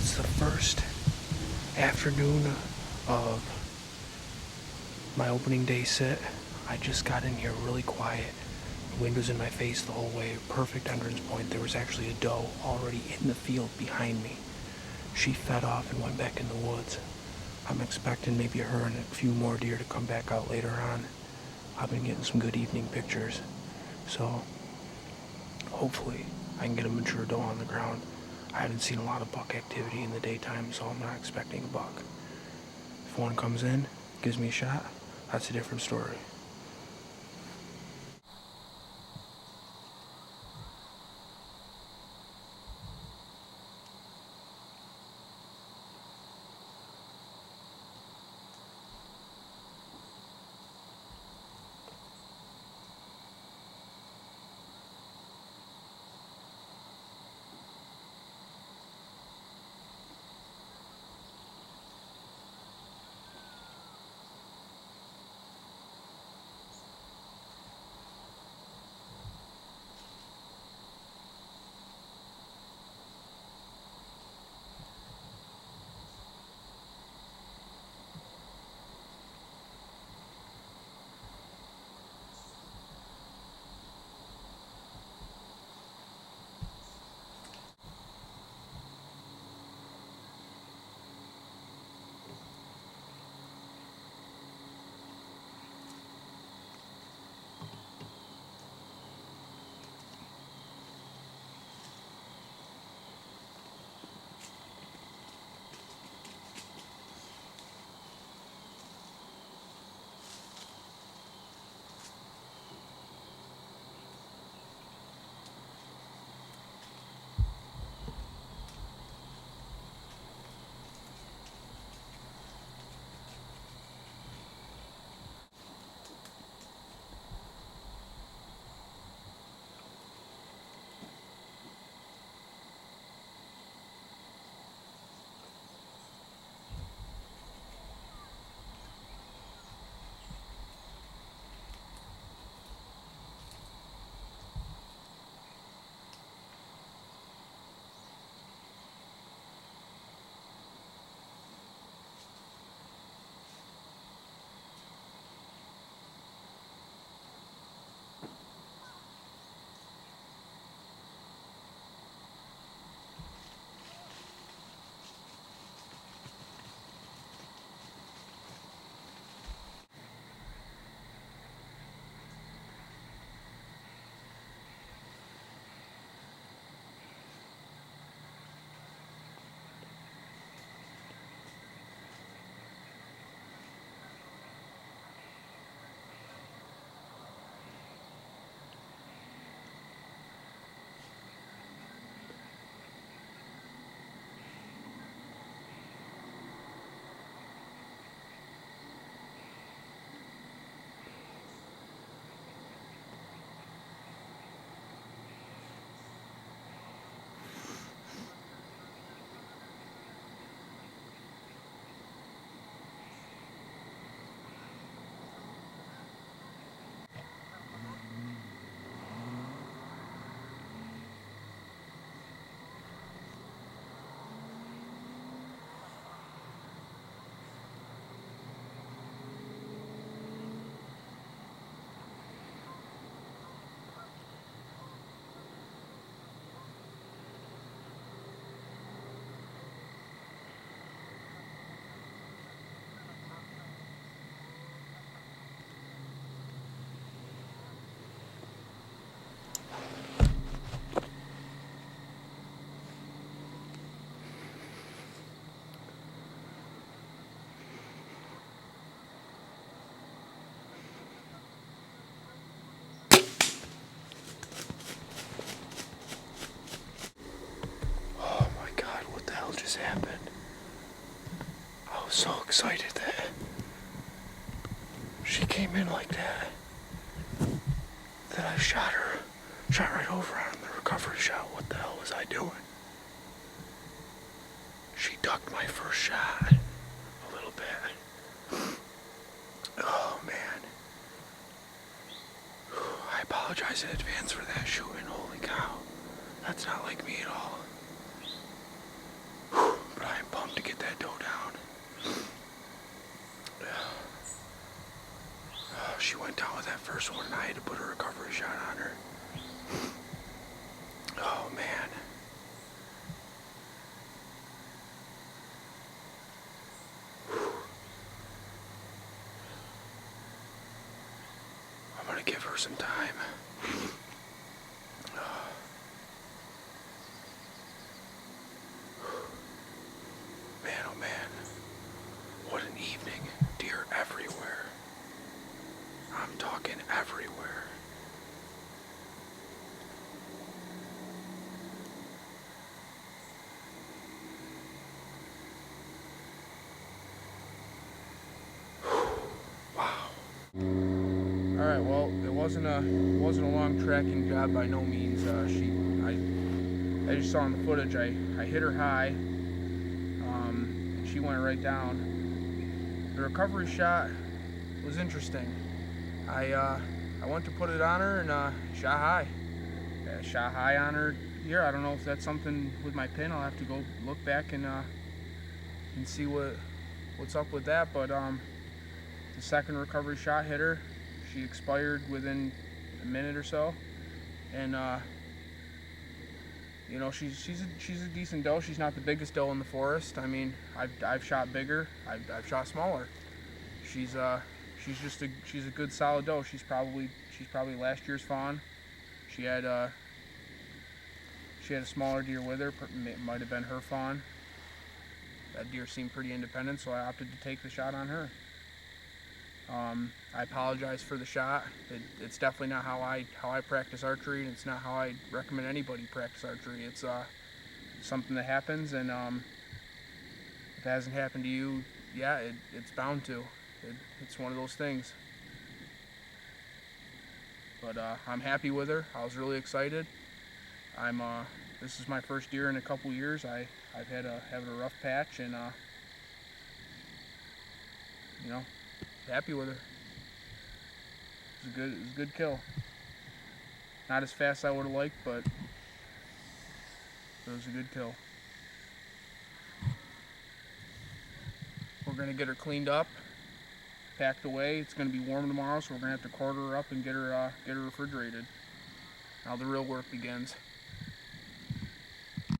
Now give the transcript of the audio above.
it's the first afternoon of my opening day sit. I just got in here really quiet. The wind was in my face the whole way. Perfect entrance point. There was actually a doe already in the field behind me. She fed off and went back in the woods. I'm expecting maybe her and a few more deer to come back out later on. I've been getting some good evening pictures. So hopefully I can get a mature doe on the ground. I haven't seen a lot of buck activity in the daytime, so I'm not expecting a buck. If one comes in, gives me a shot, that's a different story. Oh my God, what the hell just happened? I was so excited that she came in like that I shot her. Shot right over on the recovery shot. What the hell was I doing? She ducked my first shot a little bit. Oh man. I apologize in advance for that shooting. Holy cow. That's not like me at all. But I am pumped to get that doe down. She went down with that first one and I had to put a recovery shot on her. Oh man. I'm gonna give her some time. Man, oh man. What an evening. Deer everywhere. I'm talking everywhere. Wow. Alright, well, it wasn't a long tracking job by no means. As you saw in the footage, I hit her high. And she went right down. The recovery shot was interesting. I went to put it on her and shot high. Shot high on her here. I don't know if that's something with my pin. I'll have to go look back and see what's up with that. But the second recovery shot hit her. She expired within a minute or so, and you know, she's a decent doe. She's not the biggest doe in the forest. I mean, I've shot bigger. I've shot smaller. She's a good solid doe. She's probably last year's fawn. She had a smaller deer with her. It might have been her fawn. That deer seemed pretty independent, so I opted to take the shot on her. I apologize for the shot. It's definitely not how I practice archery, and it's not how I recommend anybody practice archery. It's something that happens, and if it hasn't happened to you, yeah, it's bound to. It's one of those things. But I'm happy with her. I was really excited. This is my first deer in a couple years. I've had a rough patch, and you know, happy with her. It was a good kill. Not as fast as I would have liked, but it was a good kill. We're gonna get her cleaned up, packed away. It's gonna be warm tomorrow, so we're gonna have to quarter her up and get her refrigerated. Now the real work begins.